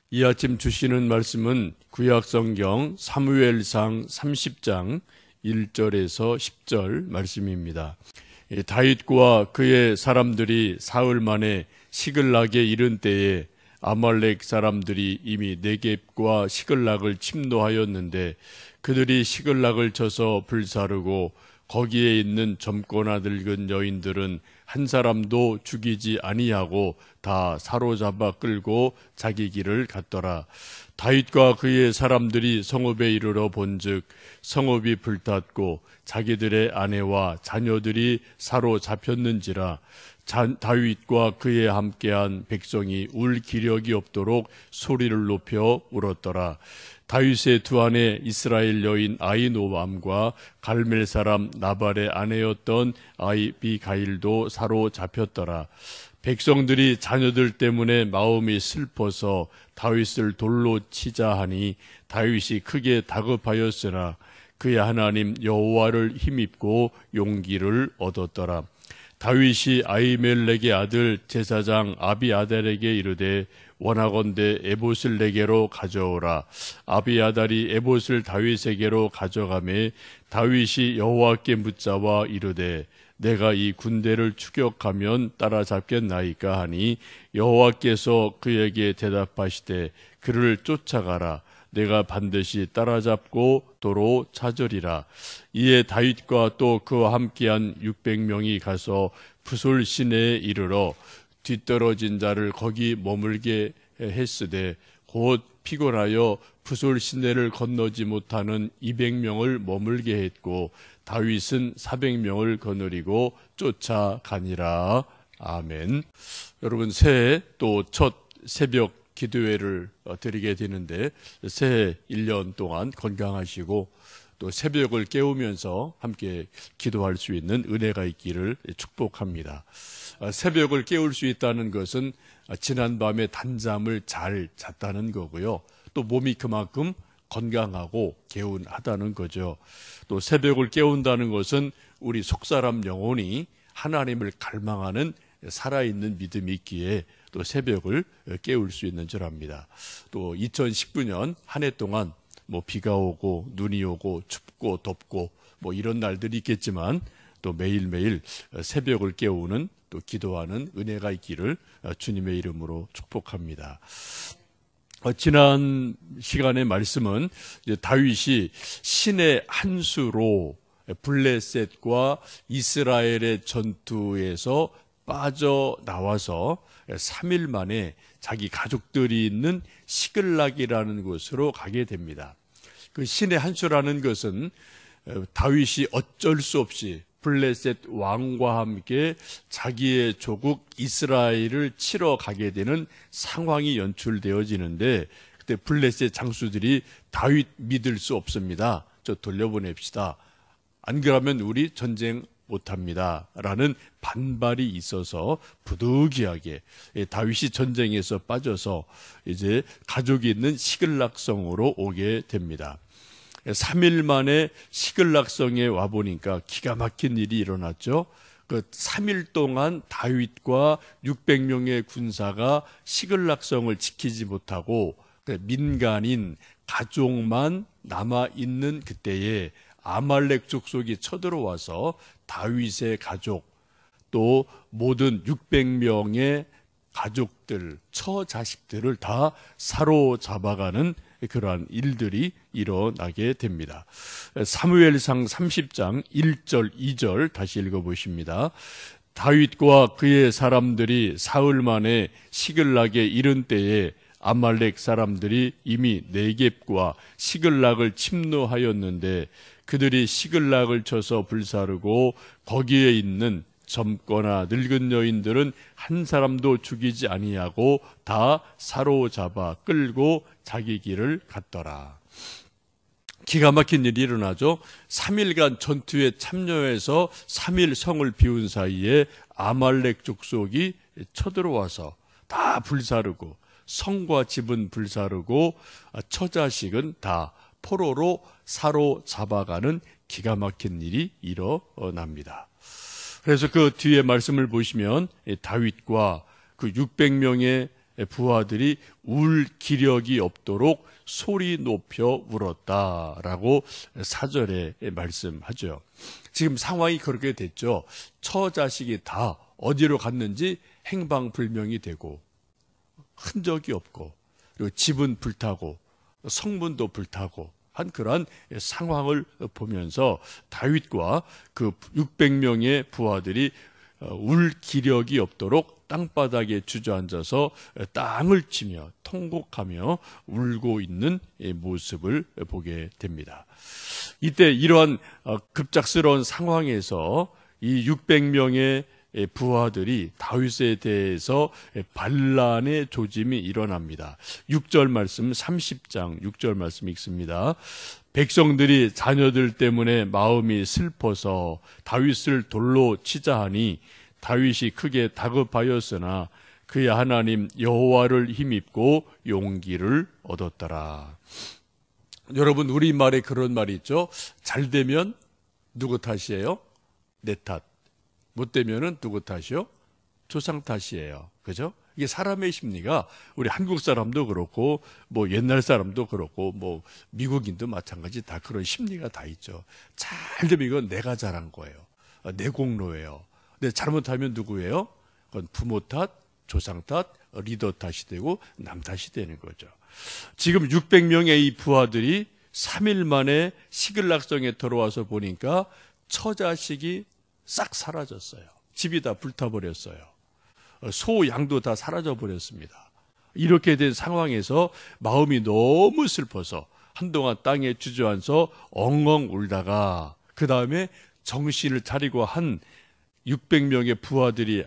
이 아침 주시는 말씀은 구약성경 사무엘상 30장 1절에서 10절 말씀입니다. 다윗과 그의 사람들이 사흘 만에 시글락에 이른 때에 아말렉 사람들이 이미 네겝과 시글락을 침노하였는데 그들이 시글락을 쳐서 불사르고 거기에 있는 젊거나 늙은 여인들은 한 사람도 죽이지 아니하고 다 사로잡아 끌고 자기 길을 갔더라. 다윗과 그의 사람들이 성읍에 이르러 본즉 성읍이 불탔고 자기들의 아내와 자녀들이 사로잡혔는지라. 다윗과 그에 함께한 백성이 울 기력이 없도록 소리를 높여 울었더라. 다윗의 두 아내 이스라엘 여인 아히노암과 갈멜 사람 나발의 아내였던 아비가일도 사로잡혔더라. 백성들이 자녀들 때문에 마음이 슬퍼서 다윗을 돌로 치자 하니 다윗이 크게 다급하였으나 그의 하나님 여호와를 힘입고 용기를 얻었더라. 다윗이 아히멜렉의 아들 제사장 아비아달에게 이르되 원하건대 에봇을 내게로 가져오라. 아비아달이 에봇을 다윗에게로 가져가매 다윗이 여호와께 묻자와 이르되 내가 이 군대를 추격하면 따라잡겠나이까 하니 여호와께서 그에게 대답하시되 그를 쫓아가라. 내가 반드시 따라잡고 도로 찾으리라. 이에 다윗과 또 그와 함께한 600명이 가서 푸솔 시내에 이르러 뒤떨어진 자를 거기 머물게 했으되 곧 피곤하여 푸솔 시내를 건너지 못하는 200명을 머물게 했고 다윗은 400명을 거느리고 쫓아가니라. 아멘. 여러분, 새해 또 첫 새벽 기도회를 드리게 되는데 새해 1년 동안 건강하시고 또 새벽을 깨우면서 함께 기도할 수 있는 은혜가 있기를 축복합니다. 새벽을 깨울 수 있다는 것은 지난밤에 단잠을 잘 잤다는 거고요. 또 몸이 그만큼 건강하고 개운하다는 거죠. 또 새벽을 깨운다는 것은 우리 속사람 영혼이 하나님을 갈망하는 살아있는 믿음이 있기에 또 새벽을 깨울 수 있는 줄 압니다. 또 2019년 한 해 동안 비가 오고 눈이 오고 춥고 덥고 이런 날들이 있겠지만 또 매일매일 새벽을 깨우는 또 기도하는 은혜가 있기를 주님의 이름으로 축복합니다. 지난 시간의 말씀은 다윗이 신의 한 수로 블레셋과 이스라엘의 전투에서 빠져나와서 3일 만에 자기 가족들이 있는 시글락이라는 곳으로 가게 됩니다. 그 신의 한 수라는 것은 다윗이 어쩔 수 없이 블레셋 왕과 함께 자기의 조국 이스라엘을 치러 가게 되는 상황이 연출되어지는데 그때 블레셋 장수들이 다윗 믿을 수 없습니다. 저 돌려보냅시다. 안 그러면 우리 전쟁 못합니다. 라는 반발이 있어서 부득이하게 다윗이 전쟁에서 빠져서 이제 가족이 있는 시글락성으로 오게 됩니다. 3일 만에 시글락성에 와보니까 기가 막힌 일이 일어났죠. 그 3일 동안 다윗과 600명의 군사가 시글락성을 지키지 못하고 민간인 가족만 남아있는 그때에 아말렉 족속이 쳐들어와서 다윗의 가족 또 모든 600명의 가족들, 처자식들을 다 사로잡아가는 그러한 일들이 일어나게 됩니다. 사무엘상 30장 1절 2절 다시 읽어보십니다. 다윗과 그의 사람들이 사흘 만에 시글락에 이른 때에 아말렉 사람들이 이미 네겝과 시글락을 침노하였는데 그들이 시글락을 쳐서 불사르고 거기에 있는 젊거나 늙은 여인들은 한 사람도 죽이지 아니하고 다 사로잡아 끌고 자기 길을 갔더라. 기가 막힌 일이 일어나죠. 3일간 전투에 참여해서 3일 성을 비운 사이에 아말렉 족속이 쳐들어와서 다 불사르고 성과 집은 불사르고 처자식은 다 포로로 사로잡아가는 기가 막힌 일이 일어납니다. 그래서 그 뒤에 말씀을 보시면 다윗과 그 600명의 부하들이 울 기력이 없도록 소리 높여 울었다라고 4절에 말씀하죠. 지금 상황이 그렇게 됐죠. 처자식이 다 어디로 갔는지 행방불명이 되고 흔적이 없고, 그리고 집은 불타고 성문도 불타고 한 그러한 상황을 보면서 다윗과 그 600명의 부하들이 울 기력이 없도록 땅바닥에 주저앉아서 땅을 치며 통곡하며 울고 있는 모습을 보게 됩니다. 이때 이러한 급작스러운 상황에서 이 600명의 부하들이 다윗에 대해서 반란의 조짐이 일어납니다. 6절 말씀, 30장 6절 말씀 읽습니다. 백성들이 자녀들 때문에 마음이 슬퍼서 다윗을 돌로 치자 하니 다윗이 크게 다급하였으나 그의 하나님 여호와를 힘입고 용기를 얻었더라. 여러분, 우리말에 그런 말이 있죠. 잘 되면 누구 탓이에요? 내 탓. 못 되면은 누구 탓이요? 조상 탓이에요. 그죠? 이게 사람의 심리가 우리 한국 사람도 그렇고 뭐 옛날 사람도 그렇고 뭐 미국인도 마찬가지 다 그런 심리가 다 있죠. 잘 되면 이건 내가 잘한 거예요. 내 공로예요. 근데 잘못하면 누구예요? 그건 부모 탓, 조상 탓, 리더 탓이 되고 남 탓이 되는 거죠. 지금 600명의 이 부하들이 3일 만에 시글락성에 들어와서 보니까 처자식이 싹 사라졌어요. 집이 다 불타버렸어요. 소, 양도 다 사라져버렸습니다. 이렇게 된 상황에서 마음이 너무 슬퍼서 한동안 땅에 주저앉아서 엉엉 울다가 그 다음에 정신을 차리고 한 600명의 부하들이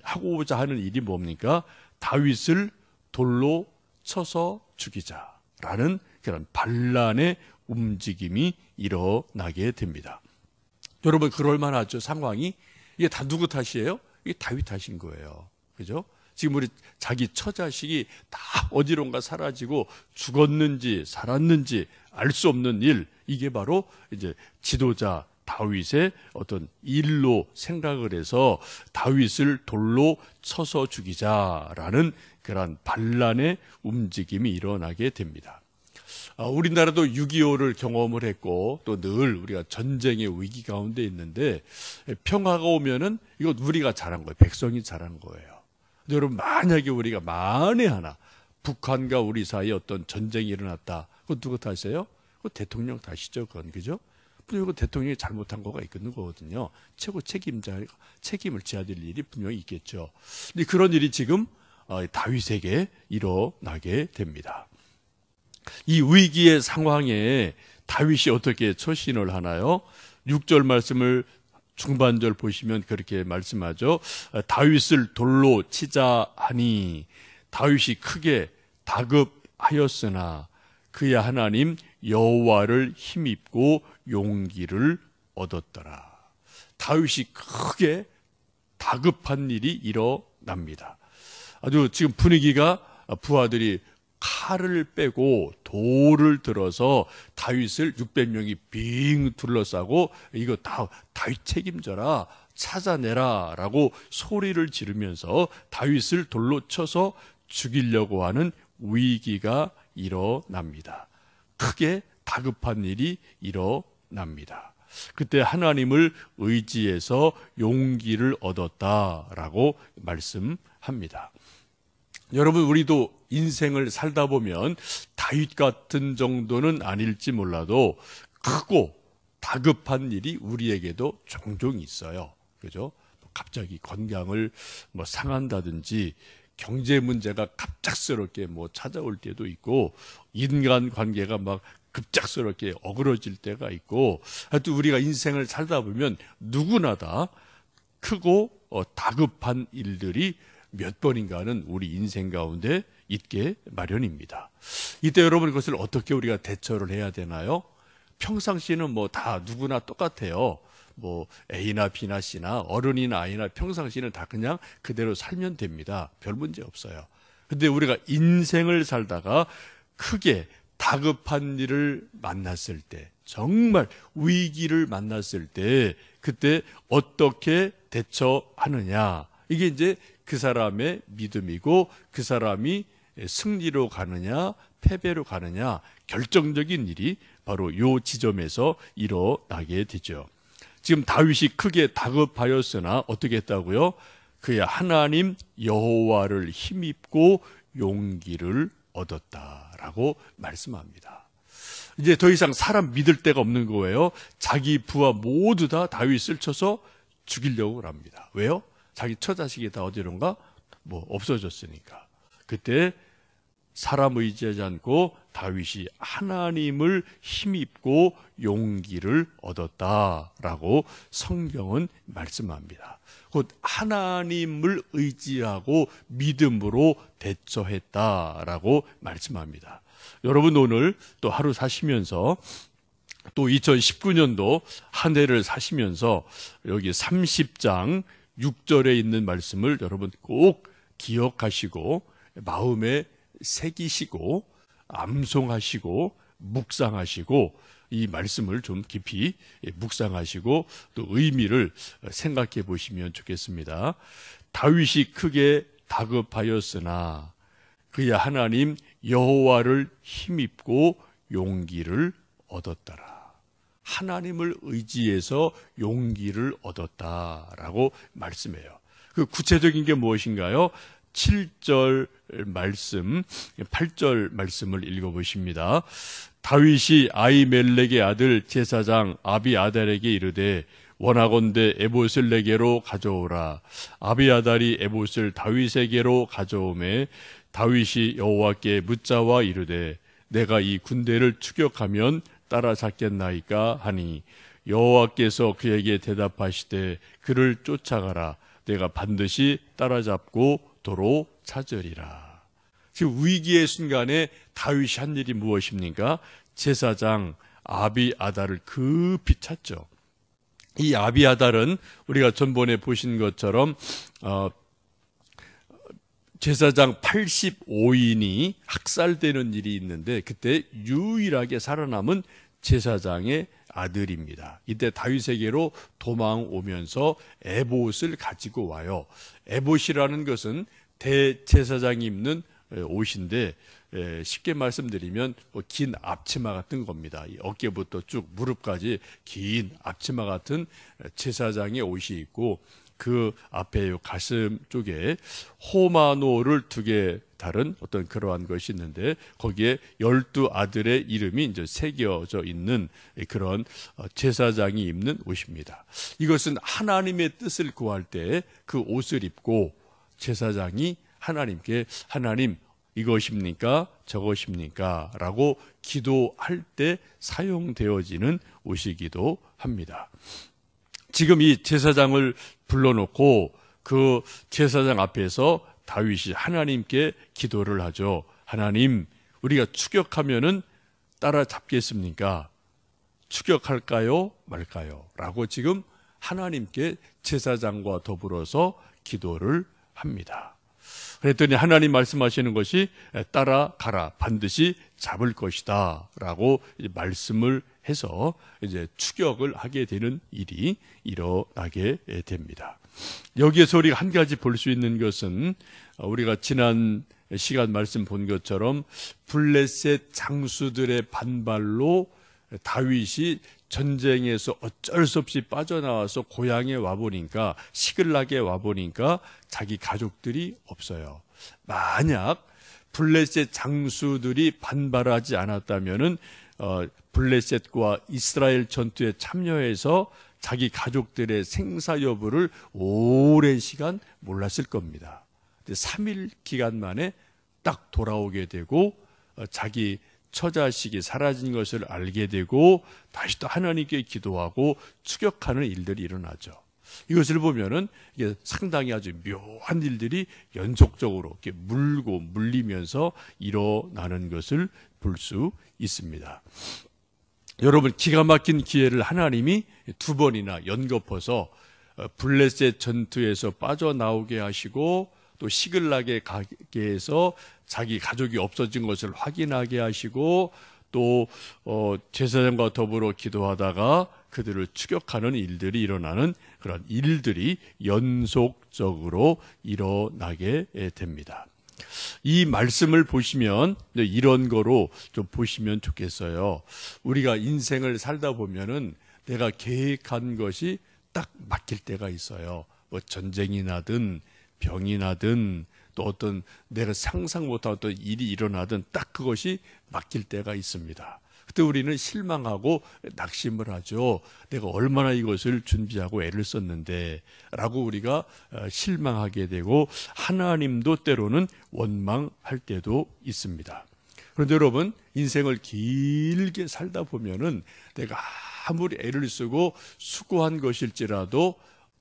하고자 하는 일이 뭡니까? 다윗을 돌로 쳐서 죽이자라는 그런 반란의 움직임이 일어나게 됩니다. 여러분, 그럴만하죠. 상황이. 이게 다 누구 탓이에요? 이게 다윗 탓인 거예요. 그죠? 지금 우리 자기 처자식이 다 어디론가 사라지고 죽었는지 살았는지 알 수 없는 일, 이게 바로 이제 지도자 다윗의 어떤 일로 생각을 해서 다윗을 돌로 쳐서 죽이자라는 그런 반란의 움직임이 일어나게 됩니다. 우리나라도 6.25를 경험을 했고 또 늘 우리가 전쟁의 위기 가운데 있는데 평화가 오면은 이거 우리가 잘한 거예요. 백성이 잘한 거예요. 근데 여러분, 만약에 우리가 만에 하나 북한과 우리 사이에 어떤 전쟁이 일어났다. 그거 누구 탓이에요? 그거 대통령 탓이죠. 그건. 그죠? 분명히 대통령이 잘못한 거가 있는 거거든요. 최고 책임을 져야 될 일이 분명히 있겠죠. 근데 그런 일이 지금 다윗에게 일어나게 됩니다. 이 위기의 상황에 다윗이 어떻게 처신을 하나요? 6절 말씀을 중반절 보시면 그렇게 말씀하죠. 다윗을 돌로 치자 하니 다윗이 크게 다급하였으나 그의 하나님 여호와를 힘입고 용기를 얻었더라. 다윗이 크게 다급한 일이 일어납니다. 아주 지금 분위기가 부하들이 칼을 빼고 돌을 들어서 다윗을 600명이 빙 둘러싸고 이거 다 다윗 책임져라, 찾아내라 라고 소리를 지르면서 다윗을 돌로 쳐서 죽이려고 하는 위기가 일어납니다. 크게 다급한 일이 일어납니다. 그때 하나님을 의지해서 용기를 얻었다라고 말씀합니다. 여러분, 우리도 인생을 살다 보면 다윗 같은 정도는 아닐지 몰라도 크고 다급한 일이 우리에게도 종종 있어요. 그죠? 갑자기 건강을 상한다든지 경제 문제가 갑작스럽게 찾아올 때도 있고 인간 관계가 막 급작스럽게 어그러질 때가 있고 하여튼 우리가 인생을 살다 보면 누구나 다 크고 다급한 일들이 몇 번인가는 우리 인생 가운데 있게 마련입니다. 이때 여러분, 그것을 어떻게 우리가 대처를 해야 되나요? 평상시는 다 누구나 똑같아요. A나 B나 C나 어른이나 아이나 평상시는 다 그냥 그대로 살면 됩니다. 별 문제 없어요. 근데 우리가 인생을 살다가 크게 다급한 일을 만났을 때, 정말 위기를 만났을 때 그때 어떻게 대처하느냐, 이게 이제 그 사람의 믿음이고 그 사람이 승리로 가느냐 패배로 가느냐 결정적인 일이 바로 요 지점에서 일어나게 되죠. 지금 다윗이 크게 다급하였으나 어떻게 했다고요? 그야 하나님 여호와를 힘입고 용기를 얻었다라고 말씀합니다. 이제 더 이상 사람 믿을 데가 없는 거예요. 자기 부하 모두 다 다윗을 쳐서 죽이려고 합니다. 왜요? 자기 처자식이 다 어디론가 없어졌으니까. 그때 사람 의지하지 않고 다윗이 하나님을 힘입고 용기를 얻었다라고 성경은 말씀합니다. 곧 하나님을 의지하고 믿음으로 대처했다라고 말씀합니다. 여러분 오늘 또 하루 사시면서 또 2019년도 한 해를 사시면서 여기 30장 6절에 있는 말씀을 여러분 꼭 기억하시고 마음에 새기시고 암송하시고 묵상하시고 이 말씀을 좀 깊이 묵상하시고 또 의미를 생각해 보시면 좋겠습니다. 다윗이 크게 다급하였으나 그야 하나님 여호와를 힘입고 용기를 얻었더라. 하나님을 의지해서 용기를 얻었다라고 말씀해요. 그 구체적인 게 무엇인가요? 7절 말씀, 8절 말씀을 읽어보십니다. 다윗이 아히멜렉의 아들 제사장 아비아달에게 이르되 원하건대 에봇을 내게로 가져오라. 아비아달이 에봇을 다윗에게로 가져오매 다윗이 여호와께 묻자와 이르되 내가 이 군대를 추격하면 따라잡겠나이까 하니 여호와께서 그에게 대답하시되 그를 쫓아가라. 내가 반드시 따라잡고 도로 찾으리라. 지금 위기의 순간에 다윗이 한 일이 무엇입니까? 제사장 아비아달을 급히 찾죠. 이 아비아달은 우리가 전번에 보신 것처럼 제사장 85인이 학살되는 일이 있는데 그때 유일하게 살아남은 제사장의 아들입니다. 이때 다윗에게로 도망오면서 에봇을 가지고 와요. 에봇이라는 것은 대제사장이 입는 옷인데 쉽게 말씀드리면 긴 앞치마 같은 겁니다. 어깨부터 쭉 무릎까지 긴 앞치마 같은 제사장의 옷이 있고 그 앞에 가슴 쪽에 호마노를 2개 다른 어떤 그러한 것이 있는데 거기에 12아들의 이름이 이제 새겨져 있는 그런 제사장이 입는 옷입니다. 이것은 하나님의 뜻을 구할 때 그 옷을 입고 제사장이 하나님께 하나님 이것입니까? 저것입니까? 라고 기도할 때 사용되어지는 옷이기도 합니다. 지금 이 제사장을 불러놓고 그 제사장 앞에서 다윗이 하나님께 기도를 하죠. 하나님, 우리가 추격하면은 따라잡겠습니까? 추격할까요? 말까요? 라고 지금 하나님께 제사장과 더불어서 기도를 합니다. 그랬더니 하나님 말씀하시는 것이 따라가라. 반드시 잡을 것이다. 라고 말씀을 해서 이제 추격을 하게 되는 일이 일어나게 됩니다. 여기에서 우리가 한 가지 볼 수 있는 것은 우리가 지난 시간 말씀 본 것처럼 블레셋 장수들의 반발로 다윗이 전쟁에서 어쩔 수 없이 빠져나와서 고향에 와보니까 시글락에 와보니까 자기 가족들이 없어요. 만약 블레셋 장수들이 반발하지 않았다면은 블레셋과 이스라엘 전투에 참여해서 자기 가족들의 생사 여부를 오랜 시간 몰랐을 겁니다. 3일 기간 만에 딱 돌아오게 되고 자기 처자식이 사라진 것을 알게 되고 다시 또 하나님께 기도하고 추격하는 일들이 일어나죠. 이것을 보면은 이게 상당히 아주 묘한 일들이 연속적으로 이렇게 물고 물리면서 일어나는 것을 볼 수 있습니다. 여러분, 기가 막힌 기회를 하나님이 2번이나 연거퍼서 블레셋 전투에서 빠져나오게 하시고 또 시글락에 가게 해서 자기 가족이 없어진 것을 확인하게 하시고 또 제사장과 더불어 기도하다가 그들을 추격하는 일들이 일어나는 그런 일들이 연속적으로 일어나게 됩니다. 이 말씀을 보시면 이런 거로 좀 보시면 좋겠어요. 우리가 인생을 살다 보면은 내가 계획한 것이 딱 막힐 때가 있어요. 뭐 전쟁이 나든 병이 나든 또 어떤 내가 상상 못한 어떤 일이 일어나든 딱 그것이 막힐 때가 있습니다. 그때 우리는 실망하고 낙심을 하죠. 내가 얼마나 이것을 준비하고 애를 썼는데 라고 우리가 실망하게 되고 하나님도 때로는 원망할 때도 있습니다. 그런데 여러분, 인생을 길게 살다 보면은 내가 아무리 애를 쓰고 수고한 것일지라도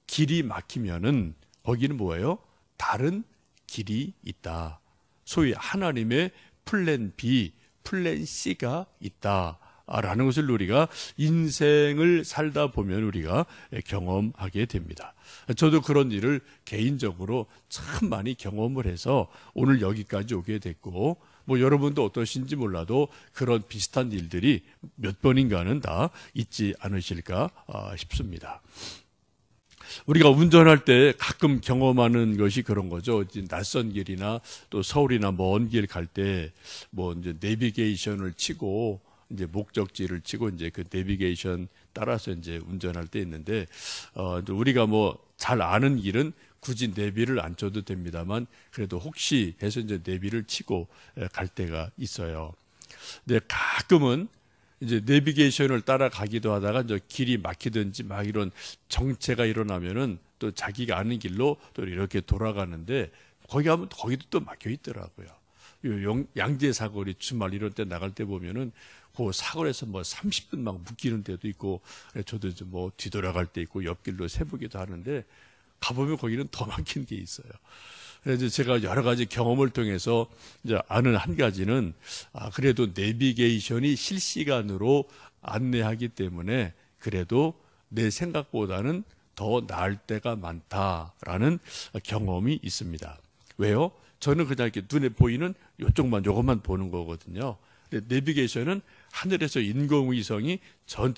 길이 막히면은 거기는 뭐예요? 다른 길이 있다. 소위 하나님의 플랜 B, 플랜 C가 있다라는 것을 우리가 인생을 살다 보면 우리가 경험하게 됩니다. 저도 그런 일을 개인적으로 참 많이 경험을 해서 오늘 여기까지 오게 됐고, 뭐 여러분도 어떠신지 몰라도 그런 비슷한 일들이 몇 번인가는 다 있지 않으실까 싶습니다. 우리가 운전할 때 가끔 경험하는 것이 그런 거죠. 낯선 길이나 또 서울이나 먼 길 갈 때 뭐 이제 내비게이션을 치고 이제 목적지를 치고 이제 그 내비게이션 따라서 이제 운전할 때 있는데 우리가 뭐 잘 아는 길은 굳이 내비를 안 쳐도 됩니다만 그래도 혹시 해서 이제 내비를 치고 갈 때가 있어요. 근데 가끔은 이제 내비게이션을 따라가기도 하다가 이제 길이 막히든지 막 이런 정체가 일어나면은 또 자기가 아는 길로 또 이렇게 돌아가는데 거기 가면 거기도 또 막혀 있더라고요. 양재 사거리 주말 이런 때 나갈 때 보면은 그 사거리에서 뭐 30분 막 묶이는 데도 있고 저도 이제 뭐 뒤돌아갈 때 있고 옆길로 새보기도 하는데 가보면 거기는 더 막힌 게 있어요. 그래서 제가 여러 가지 경험을 통해서 이제 아는 한 가지는 그래도 내비게이션이 실시간으로 안내하기 때문에 그래도 내 생각보다는 더 나을 때가 많다라는 경험이 있습니다. 왜요? 저는 그냥 이렇게 눈에 보이는 요것만 보는 거거든요. 근데 내비게이션은 하늘에서 인공위성이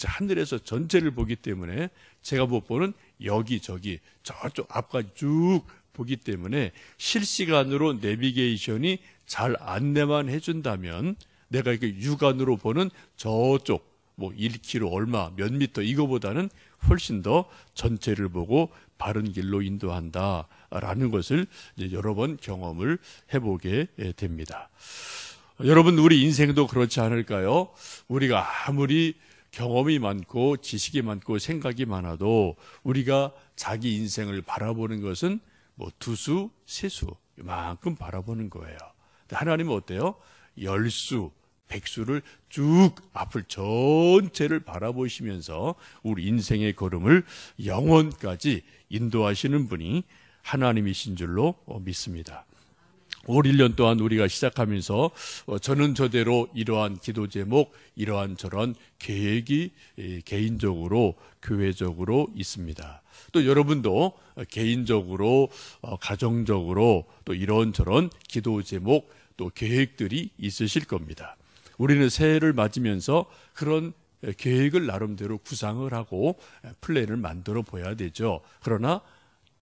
하늘에서 전체를 보기 때문에 제가 못 보는 여기저기 저쪽 앞까지 쭉 보기 때문에 실시간으로 내비게이션이 잘 안내만 해준다면 내가 이렇게 육안으로 보는 저쪽 뭐 1km 얼마 몇 미터 이거보다는 훨씬 더 전체를 보고 바른 길로 인도한다라는 것을 이제 여러 번 경험을 해보게 됩니다. 여러분, 우리 인생도 그렇지 않을까요? 우리가 아무리 경험이 많고 지식이 많고 생각이 많아도 우리가 자기 인생을 바라보는 것은 뭐 두수, 세수 이만큼 바라보는 거예요. 하나님은 어때요? 열수, 백수를 쭉 앞을 전체를 바라보시면서 우리 인생의 걸음을 영원까지 인도하시는 분이 하나님이신 줄로 믿습니다. 올 1년 동안 우리가 시작하면서 저는 저대로 이러한 기도 제목, 이러한 저런 계획이 개인적으로 교회적으로 있습니다. 또 여러분도 개인적으로 가정적으로 또 이런저런 기도 제목 또 계획들이 있으실 겁니다. 우리는 새해를 맞으면서 그런 계획을 나름대로 구상을 하고 플랜을 만들어 봐야 되죠. 그러나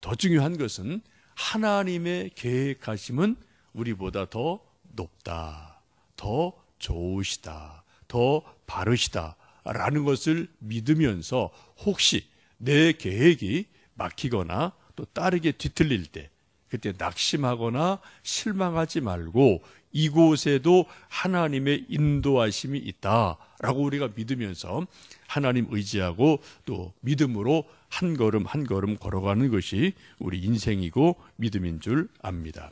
더 중요한 것은 하나님의 계획하심은 우리보다 더 높다, 더 좋으시다, 더 바르시다 라는 것을 믿으면서 혹시 내 계획이 막히거나 또 다르게 뒤틀릴 때 그때 낙심하거나 실망하지 말고 이곳에도 하나님의 인도하심이 있다라고 우리가 믿으면서 하나님 의지하고 또 믿음으로 한 걸음 한 걸음 걸어가는 것이 우리 인생이고 믿음인 줄 압니다.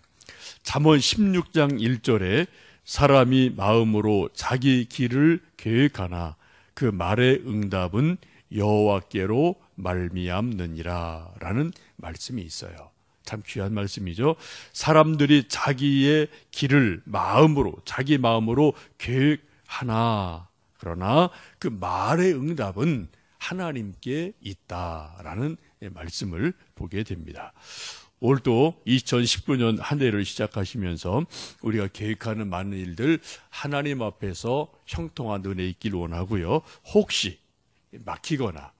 잠언 16장 1절에 사람이 마음으로 자기 길을 계획하나 그 말의 응답은 여호와께로 말미암느니라 라는 말씀이 있어요. 참 귀한 말씀이죠. 사람들이 자기의 길을 자기 마음으로 계획하나 그러나 그 말의 응답은 하나님께 있다라는 말씀을 보게 됩니다. 올 또 2019년 한 해를 시작하시면서 우리가 계획하는 많은 일들 하나님 앞에서 형통한 은혜 있길 원하고요. 혹시 막히거나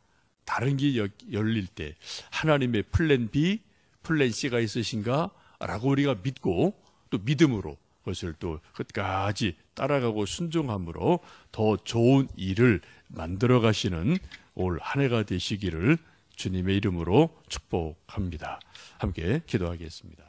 다른 길 열릴 때 하나님의 플랜 B, 플랜 C가 있으신가? 라고 우리가 믿고 또 믿음으로 그것을 또 끝까지 따라가고 순종함으로 더 좋은 일을 만들어 가시는 올 한 해가 되시기를 주님의 이름으로 축복합니다. 함께 기도하겠습니다.